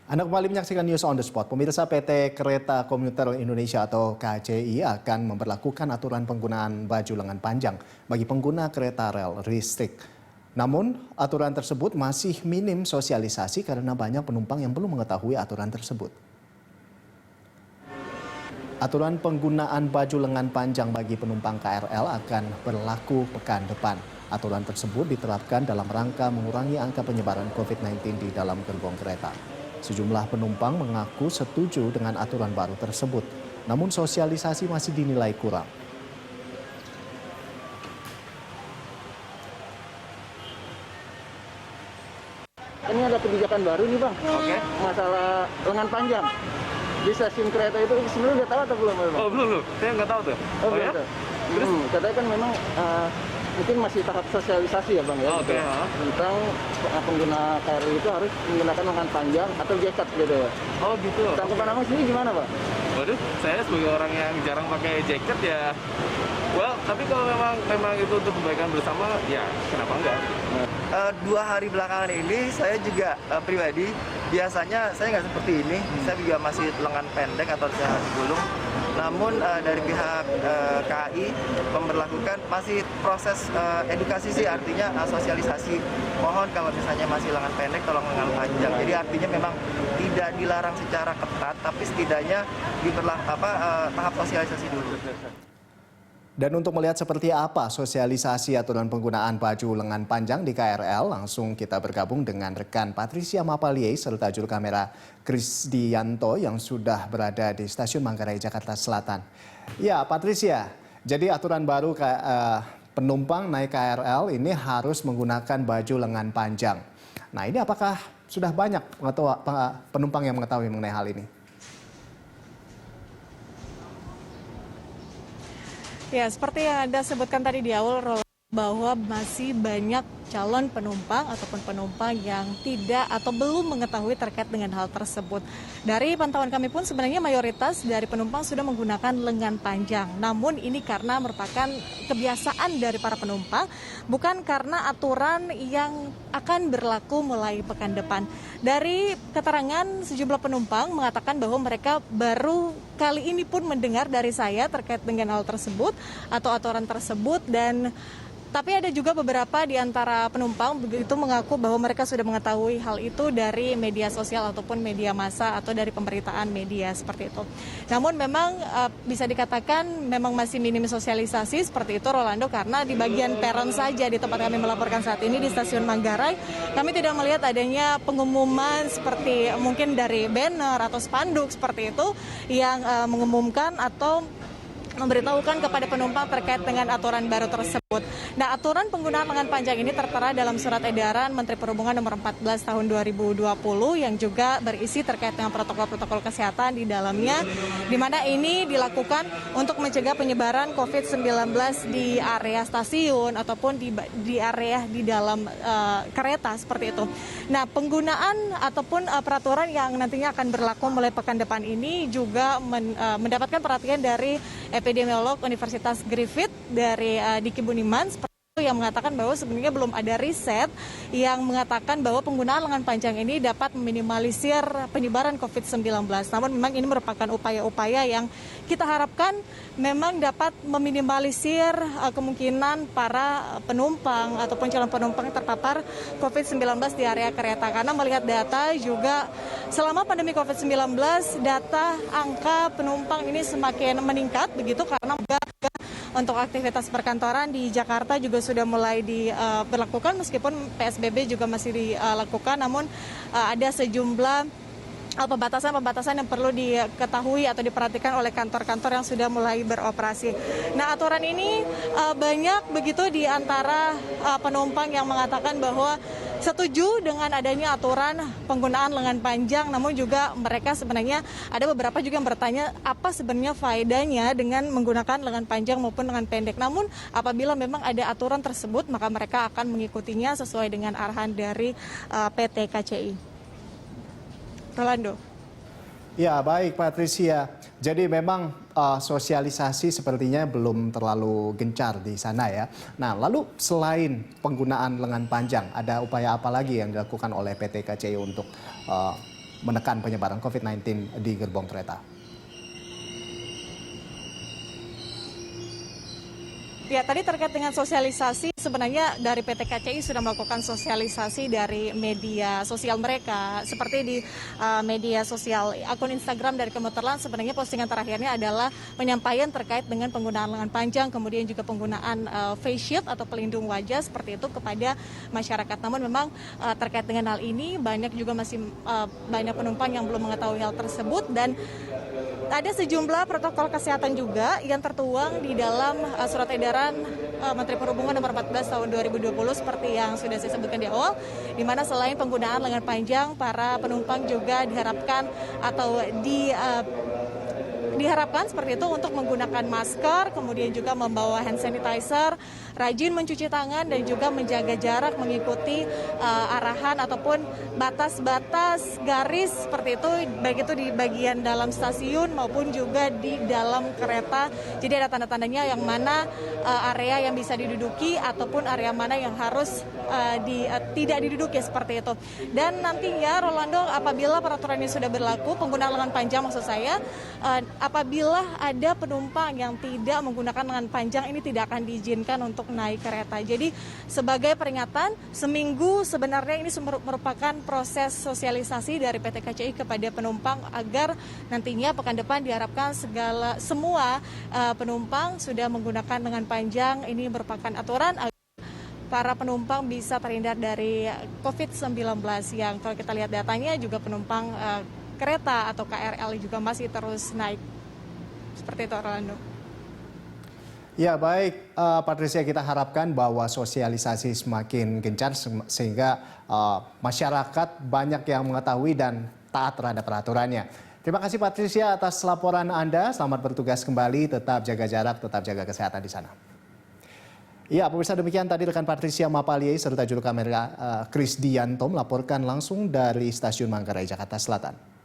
Anda kembali menyaksikan News on the Spot. Pemirsa, PT Kereta Komuter Indonesia atau KCI akan memberlakukan aturan penggunaan baju lengan panjang bagi pengguna kereta rel listrik. Namun, aturan tersebut masih minim sosialisasi karena banyak penumpang yang belum mengetahui aturan tersebut. Aturan penggunaan baju lengan panjang bagi penumpang KRL akan berlaku pekan depan. Aturan tersebut diterapkan dalam rangka mengurangi angka penyebaran COVID-19 di dalam gerbong kereta. Sejumlah penumpang mengaku setuju dengan aturan baru tersebut, namun sosialisasi masih dinilai kurang. Ini ada kebijakan baru nih Bang, masalah lengan panjang. Di stasiun kereta itu sebenarnya udah tahu atau belum Bang? Oh belum, saya nggak tahu tuh. Oh ya? belum. Terus katanya kan memang mungkin masih tahap sosialisasi ya Bang ya, Oke. tentang pengguna KRL itu harus menggunakan lengan panjang atau jaket gitu ya. Oh gitu. Tanggapan Abang sendiri gimana Bang? Waduh, saya sebagai orang yang jarang pakai jaket ya. Well, tapi kalau memang itu untuk kebaikan bersama, ya kenapa enggak? 2 hari belakangan ini saya juga pribadi biasanya saya nggak seperti ini. Saya juga masih lengan pendek atau tidak digulung. Namun dari pihak KAI memberlakukan masih proses edukasi sih, artinya sosialisasi. Mohon kalau misalnya masih lengan pendek tolong lengan panjang. Jadi artinya memang tidak dilarang secara ketat, tapi setidaknya tahap sosialisasi dulu. Dan untuk melihat seperti apa sosialisasi aturan penggunaan baju lengan panjang di KRL, langsung kita bergabung dengan rekan Patricia Mapaliei serta juru kamera Krisdianto yang sudah berada di Stasiun Manggarai, Jakarta Selatan. Ya, Patricia, jadi aturan baru penumpang naik KRL ini harus menggunakan baju lengan panjang. Nah, ini apakah sudah banyak penumpang yang mengetahui mengenai hal ini? Ya, seperti yang Anda sebutkan tadi di awal, bahwa masih banyak calon penumpang ataupun penumpang yang tidak atau belum mengetahui terkait dengan hal tersebut. Dari pantauan kami pun sebenarnya mayoritas dari penumpang sudah menggunakan lengan panjang. Namun ini karena merupakan kebiasaan dari para penumpang, bukan karena aturan yang akan berlaku mulai pekan depan. Dari keterangan sejumlah penumpang mengatakan bahwa mereka baru kali ini pun mendengar dari saya terkait dengan hal tersebut atau aturan tersebut, dan tapi ada juga beberapa di antara penumpang begitu mengaku bahwa mereka sudah mengetahui hal itu dari media sosial ataupun media massa atau dari pemberitaan media seperti itu. Namun memang bisa dikatakan memang masih minim sosialisasi seperti itu, Rolando, karena di bagian peron saja di tempat kami melaporkan saat ini di Stasiun Manggarai, kami tidak melihat adanya pengumuman seperti mungkin dari banner atau spanduk seperti itu yang mengumumkan atau memberitahukan kepada penumpang terkait dengan aturan baru tersebut. Nah, aturan penggunaan lengan panjang ini tertera dalam surat edaran Menteri Perhubungan nomor 14 tahun 2020 yang juga berisi terkait dengan protokol-protokol kesehatan di dalamnya, di mana ini dilakukan untuk mencegah penyebaran COVID-19 di area stasiun ataupun di area di dalam kereta seperti itu. Nah, penggunaan ataupun peraturan yang nantinya akan berlaku mulai pekan depan ini juga mendapatkan perhatian dari epidemiolog Universitas Griffith dari Diki Budiman yang mengatakan bahwa sebenarnya belum ada riset yang mengatakan bahwa penggunaan lengan panjang ini dapat meminimalisir penyebaran COVID-19. Namun memang ini merupakan upaya-upaya yang kita harapkan memang dapat meminimalisir kemungkinan para penumpang ataupun calon penumpang terpapar COVID-19 di area kereta. Karena melihat data juga selama pandemi COVID-19, data angka penumpang ini semakin meningkat begitu karena untuk aktivitas perkantoran di Jakarta juga sudah mulai diberlakukan meskipun PSBB juga masih dilakukan, namun ada sejumlah pembatasan-pembatasan yang perlu diketahui atau diperhatikan oleh kantor-kantor yang sudah mulai beroperasi. Nah, aturan ini banyak begitu di antara penumpang yang mengatakan bahwa setuju dengan adanya aturan penggunaan lengan panjang, namun juga mereka sebenarnya ada beberapa juga yang bertanya apa sebenarnya faedahnya dengan menggunakan lengan panjang maupun lengan pendek. Namun apabila memang ada aturan tersebut, maka mereka akan mengikutinya sesuai dengan arahan dari PT KCI. Rolando. Ya, baik Patricia. Jadi memang sosialisasi sepertinya belum terlalu gencar di sana ya. Nah, lalu selain penggunaan lengan panjang, ada upaya apa lagi yang dilakukan oleh PT KCI untuk menekan penyebaran COVID-19 di gerbong kereta. Ya, tadi terkait dengan sosialisasi, sebenarnya dari PT KCI sudah melakukan sosialisasi dari media sosial mereka. Seperti di media sosial akun Instagram dari Komuter Lain, sebenarnya postingan terakhirnya adalah penyampaian terkait dengan penggunaan lengan panjang, kemudian juga penggunaan face shield atau pelindung wajah seperti itu kepada masyarakat. Namun memang terkait dengan hal ini, banyak juga masih banyak penumpang yang belum mengetahui hal tersebut, dan ada sejumlah protokol kesehatan juga yang tertuang di dalam surat edaran Menteri Perhubungan nomor 14 tahun 2020 seperti yang sudah saya sebutkan di awal, di mana selain penggunaan lengan panjang, para penumpang juga diharapkan atau diharapkan seperti itu untuk menggunakan masker, kemudian juga membawa hand sanitizer, rajin mencuci tangan, dan juga menjaga jarak, mengikuti arahan ataupun batas-batas garis seperti itu, baik itu di bagian dalam stasiun maupun juga di dalam kereta. Jadi ada tanda-tandanya yang mana area yang bisa diduduki ataupun area mana yang harus tidak diduduki seperti itu. Dan nantinya Rolando, apabila peraturan ini sudah berlaku, penggunaan lengan panjang maksud saya, apabila ada penumpang yang tidak menggunakan lengan panjang, ini tidak akan diizinkan untuk naik kereta. Jadi sebagai peringatan, seminggu sebenarnya ini merupakan proses sosialisasi dari PT KCI kepada penumpang agar nantinya pekan depan diharapkan semua penumpang sudah menggunakan lengan panjang. Ini merupakan aturan agar para penumpang bisa terhindar dari COVID-19 yang kalau kita lihat datanya juga penumpang kereta atau KRL juga masih terus naik. Seperti itu, Orlando. Ya baik, Patricia, kita harapkan bahwa sosialisasi semakin gencar sehingga masyarakat banyak yang mengetahui dan taat terhadap peraturannya. Terima kasih Patricia atas laporan Anda. Selamat bertugas kembali, tetap jaga jarak, tetap jaga kesehatan di sana. Ya, pemirsa, demikian tadi rekan Patricia Mapaliei serta juru kamera Krisdianto melaporkan langsung dari Stasiun Manggarai, Jakarta Selatan.